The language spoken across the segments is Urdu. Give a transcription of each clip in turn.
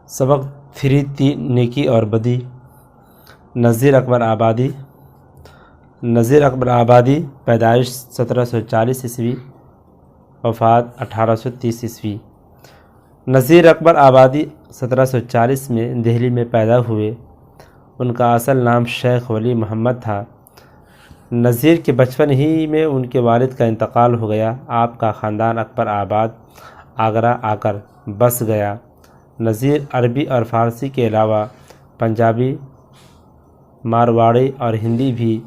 سبق 3 نیکی اور بدی۔ نذیر اکبر آبادی پیدائش 1740 عیسوی، وفات 1830 عیسوی۔ نذیر اکبر آبادی 1740 میں دہلی میں پیدا ہوئے۔ ان کا اصل نام شیخ ولی محمد تھا۔ نذیر کے بچپن ہی میں ان کے والد کا انتقال ہو گیا۔ آپ کا خاندان اکبر آباد آگرہ آ کر بس گیا۔ نذیر عربی اور فارسی کے علاوہ پنجابی، مارواڑی اور ہندی بھی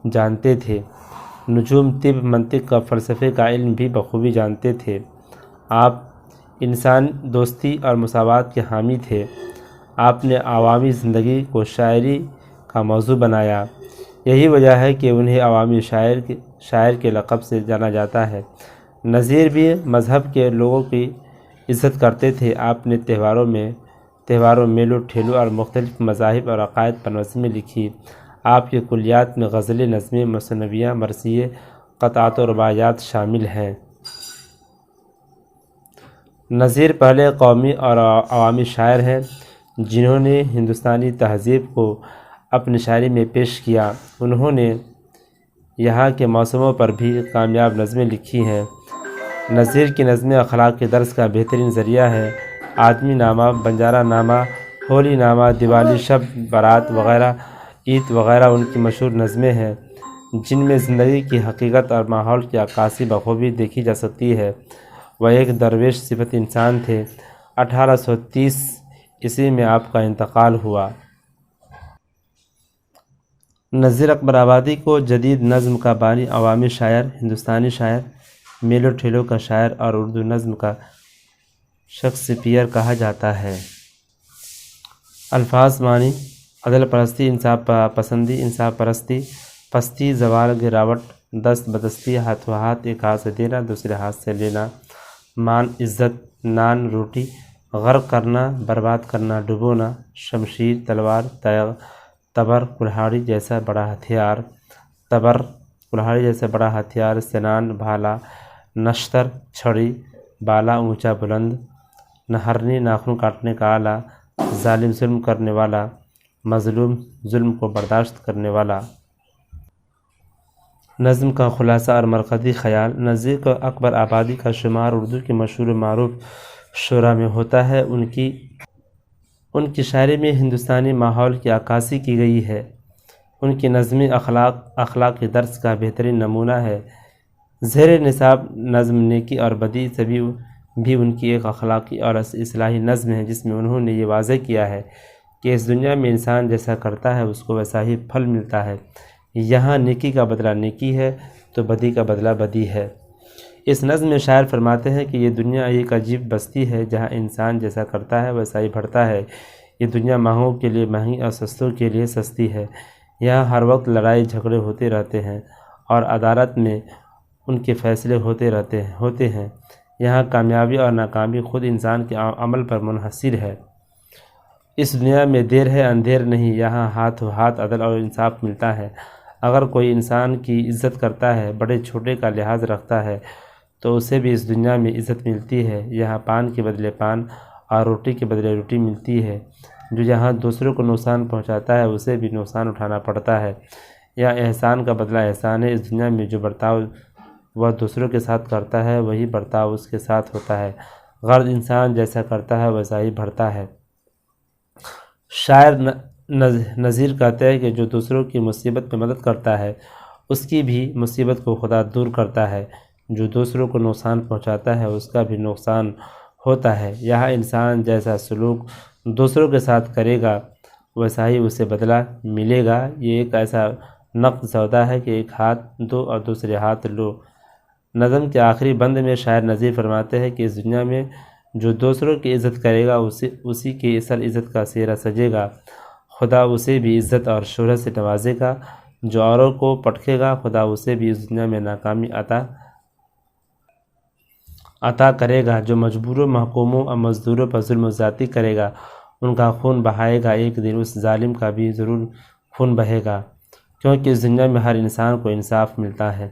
جانتے تھے۔ نجوم، طب، منطق اور فلسفے کا علم بھی بخوبی جانتے تھے۔ آپ انسان دوستی اور مساوات کے حامی تھے۔ آپ نے عوامی زندگی کو شاعری کا موضوع بنایا۔ یہی وجہ ہے کہ انہیں عوامی شاعر کے لقب سے جانا جاتا ہے۔ نذیر بھی مذہب کے لوگوں کی عزت کرتے تھے۔ آپ نے تہواروں، میلوں، ٹھیلوں اور مختلف مذاہب اور عقائد پر نظمیں لکھی۔ آپ کے کلیات میں غزلیں، نظمیں، مثنویاں، مرثیے، قطعات و رباعیات شامل ہیں۔ نذیر پہلے قومی اور عوامی شاعر ہیں جنہوں نے ہندوستانی تہذیب کو اپنی شاعری میں پیش کیا۔ انہوں نے یہاں کے موسموں پر بھی کامیاب نظمیں لکھی ہیں۔ نذیر کی نظمیں اخلاق کے درس کا بہترین ذریعہ ہے۔ آدمی نامہ، بنجارہ نامہ، ہولی نامہ، دیوالی، شب برات وغیرہ، عید وغیرہ ان کی مشہور نظمیں ہیں جن میں زندگی کی حقیقت اور ماحول کی عکاسی بخوبی دیکھی جا سکتی ہے۔ وہ ایک درویش صفت انسان تھے۔ 1830 عیسوی میں آپ کا انتقال ہوا۔ نذیر اکبر آبادی کو جدید نظم کا بانی، عوامی شاعر، ہندوستانی شاعر، میلوں ٹھیلوں کا شاعر اور اردو نظم کا شیکسپیئر کہا جاتا ہے۔ الفاظ معنی: عدل پرستی، انصاف پسندی، انصاف پرستی، پستی، زوال، گراوٹ، دست بدستی، ہاتھوں ہاتھ، ایک ہاتھ سے دینا دوسرے ہاتھ سے لینا۔ مان، عزت، نان، روٹی، غرق کرنا، برباد کرنا، ڈبونا، شمشیر، تلوار، تیغ، تبر، کلہاڑی جیسا بڑا ہتھیار، سنان، بھالا، نشتر، چھڑی، بالا، اونچا بلند، نہرنی، ناخن کاٹنے کا آلہ، ظالم، ظلم کرنے والا، مظلوم، ظلم کو برداشت کرنے والا۔ نظم کا خلاصہ اور مرکزی خیال: نذیر اکبر آبادی کا شمار اردو کے مشہور و معروف شعراء میں ہوتا ہے۔ ان کی شاعری میں ہندوستانی ماحول کی عکاسی کی گئی ہے۔ ان کی نظمیں اخلاق کے درس کا بہترین نمونہ ہے۔ زیر نصاب نظم نیکی اور بدی بھی ان کی ایک اخلاقی اور اصلاحی نظم ہے جس میں انہوں نے یہ واضح کیا ہے کہ اس دنیا میں انسان جیسا کرتا ہے اس کو ویسا ہی پھل ملتا ہے۔ یہاں نیکی کا بدلہ نیکی ہے تو بدی کا بدلہ بدی ہے۔ اس نظم میں شاعر فرماتے ہیں کہ یہ دنیا ایک عجیب بستی ہے جہاں انسان جیسا کرتا ہے ویسا ہی بڑھتا ہے۔ یہ دنیا مہنگوں کے لیے مہنگی اور سستوں کے لیے سستی ہے۔ یہاں ہر وقت لڑائی جھگڑے ہوتے رہتے ہیں اور عدالت میں ان کے فیصلے ہوتے ہیں۔ یہاں کامیابی اور ناکامی خود انسان کے عمل پر منحصر ہے۔ اس دنیا میں دیر ہے اندھیر نہیں، یہاں ہاتھوں ہاتھ عدل اور انصاف ملتا ہے۔ اگر کوئی انسان کی عزت کرتا ہے، بڑے چھوٹے کا لحاظ رکھتا ہے تو اسے بھی اس دنیا میں عزت ملتی ہے۔ یہاں پان کے بدلے پان اور روٹی کے بدلے روٹی ملتی ہے۔ جو یہاں دوسروں کو نقصان پہنچاتا ہے اسے بھی نقصان اٹھانا پڑتا ہے۔ یہاں احسان کا بدلہ احسان ہے۔ اس دنیا میں جو برتاؤ وہ دوسروں کے ساتھ کرتا ہے وہی برتاؤ اس کے ساتھ ہوتا ہے۔ غرض انسان جیسا کرتا ہے ویسا ہی بڑھتا ہے۔ شاعر نذیر کہتے ہیں کہ جو دوسروں کی مصیبت میں مدد کرتا ہے اس کی بھی مصیبت کو خدا دور کرتا ہے۔ جو دوسروں کو نقصان پہنچاتا ہے اس کا بھی نقصان ہوتا ہے۔ یہاں انسان جیسا سلوک دوسروں کے ساتھ کرے گا ویسا ہی اسے بدلہ ملے گا۔ یہ ایک ایسا نقد سودا ہے کہ ایک ہاتھ دو اور دوسرے ہاتھ لو۔ نظم کے آخری بند میں شاعر نذیر فرماتے ہیں کہ اس دنیا میں جو دوسروں کی عزت کرے گا اسی کی اصل عزت کا سہرا سجے گا۔ خدا اسے بھی عزت اور شہرت سے نوازے گا۔ جو اوروں کو پٹکے گا خدا اسے بھی اس دنیا میں ناکامی عطا کرے گا۔ جو مجبوروں، محکوموں اور مزدوروں پر ظلم و زیادتی کرے گا ان کا خون بہائے گا، ایک دن اس ظالم کا بھی ضرور خون بہے گا، کیونکہ اس دنیا میں ہر انسان کو انصاف ملتا ہے۔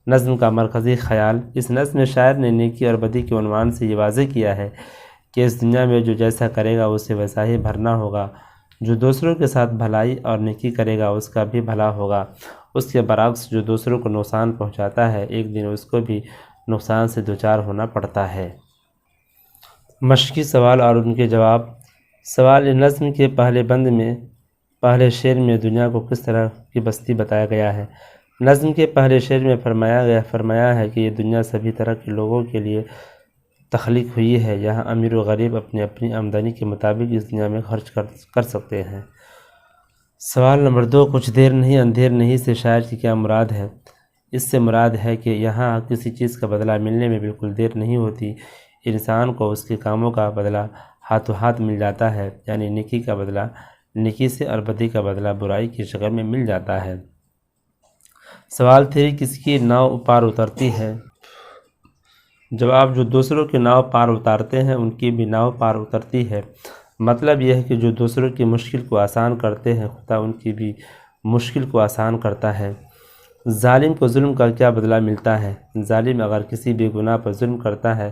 نظم کا مرکزی خیال: اس نظم میں شاعر نے نیکی اور بدی کے عنوان سے یہ واضح کیا ہے کہ اس دنیا میں جو جیسا کرے گا اسے ویسا ہی بھرنا ہوگا، جو دوسروں کے ساتھ بھلائی اور نیکی کرے گا اس کا بھی بھلا ہوگا، اس کے برعکس جو دوسروں کو نقصان پہنچاتا ہے ایک دن اس کو بھی نقصان سے دوچار ہونا پڑتا ہے۔ مشقی سوال اور ان کے جواب۔ سوال نظم کے پہلے بند میں پہلے شعر میں دنیا کو کس طرح کی بستی بتایا گیا ہے؟ نظم کے پہلے شعر میں فرمایا ہے کہ یہ دنیا سبھی طرح کے لوگوں کے لیے تخلیق ہوئی ہے، یہاں امیر و غریب اپنی اپنی آمدنی کے مطابق اس دنیا میں خرچ کر سکتے ہیں۔ سوال نمبر 2، کچھ دیر نہیں اندھیر نہیں سے شاعر کی کیا مراد ہے؟ اس سے مراد ہے کہ یہاں کسی چیز کا بدلہ ملنے میں بالکل دیر نہیں ہوتی، انسان کو اس کے کاموں کا بدلہ ہاتھوں ہاتھ مل جاتا ہے، یعنی نیکی کا بدلہ نیکی سے اور بدی کا بدلہ برائی کی شکل میں مل جاتا ہے۔ سوال 3، کس کی ناؤ پار اترتی ہے؟ جواب، جو دوسروں کی ناؤ پار اتارتے ہیں ان کی بھی ناؤ پار اترتی ہے۔ مطلب یہ ہے کہ جو دوسروں کی مشکل کو آسان کرتے ہیں خدا ان کی بھی مشکل کو آسان کرتا ہے۔ ظالم کو ظلم کا کیا بدلہ ملتا ہے؟ ظالم اگر کسی بے گناہ پر ظلم کرتا ہے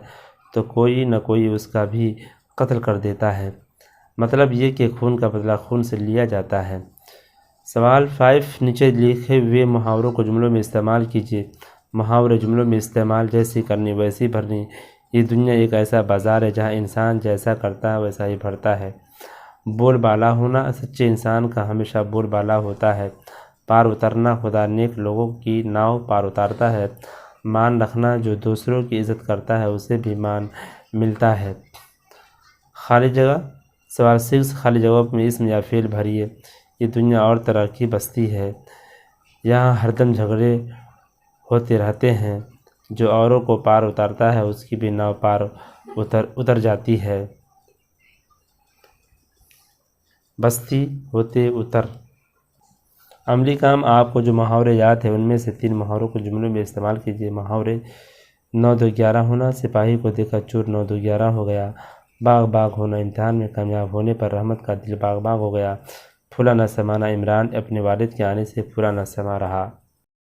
تو کوئی نہ کوئی اس کا بھی قتل کر دیتا ہے، مطلب یہ کہ خون کا بدلہ خون سے لیا جاتا ہے۔ سوال 5، نیچے لکھے ہوئے محاوروں کو جملوں میں استعمال کیجیے۔ محاورے جملوں میں استعمال، جیسی کرنی ویسی بھرنی۔ یہ دنیا ایک ایسا بازار ہے جہاں انسان جیسا کرتا ہے ویسا ہی بھرتا ہے۔ بول بالا ہونا، سچے انسان کا ہمیشہ بول بالا ہوتا ہے۔ پار اترنا، خدا نیک لوگوں کی ناؤ پار اتارتا ہے۔ مان رکھنا، جو دوسروں کی عزت کرتا ہے اسے بھی مان ملتا ہے۔ خالی جگہ۔ سوال 6، خالی جگہوں میں اسم یا فعل بھریے۔ یہ دنیا اور طرح کی بستی ہے، یہاں ہر دم جھگڑے ہوتے رہتے ہیں، جو اوروں کو پار اتارتا ہے اس کی بھی ناؤ پار اتر جاتی ہے۔ بستی ہوتے اتر۔ عملی کام، آپ کو جو محاورے یاد ہیں ان میں سے 3 محاوروں کو جملوں میں استعمال کیجیے۔ محاورے 9 2 11 ہونا، سپاہی کو دیکھا چور 9 2 11 ہو گیا۔ باغ باغ ہونا، امتحان میں کامیاب ہونے پر رحمت کا دل باغ باغ ہو گیا۔ پھولا نہ سمانا، عمران اپنے والد کے آنے سے پھولا نہ سما رہا۔